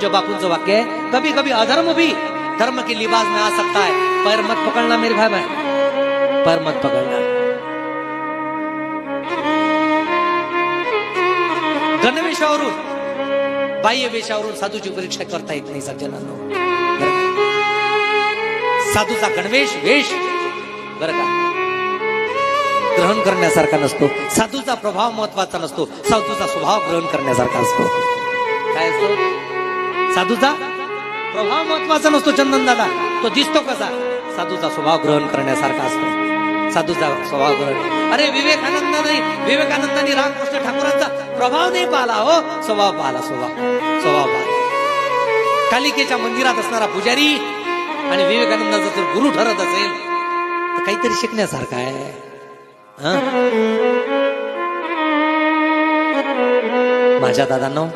पूज्य बापूंचं वाक्य आहे, कभी कभी अधर्म भी धर्म की लिबास में आ सकता है, पैर मत पकड़ना मेरे भाई भाई, पैर मत पकड़ना. गणवेशावरून बाह्य वेशावरून साधूची परीक्षा करता येत नाही सज्जनांनो. साधूचा गणवेश वेश बरं का ग्रहण करण्यासारखा नसतो. साधूचा प्रभाव महत्वाचा नसतो, साधूचा स्वभाव ग्रहण करण्यासारखा असतो. काय असतो? साधूचा प्रभाव महत्वाचा नसतो चंदन दादा, तो दिसतो कसा? साधूचा स्वभाव ग्रहण करण्यासारखा असतो. साधूचा स्वभाव ग्रहण. अरे विवेकानंदांनी रामकृष्ण ठाकूरांचा प्रभाव नाही पाहिला हो, स्वभाव पाहिला. स्वभाव पाहिला. कालिकेच्या मंदिरात असणारा पुजारी आणि विवेकानंदाचा जर गुरु ठरत असेल तर काहीतरी शिकण्यासारखं आहे. माझ्या दादांनो,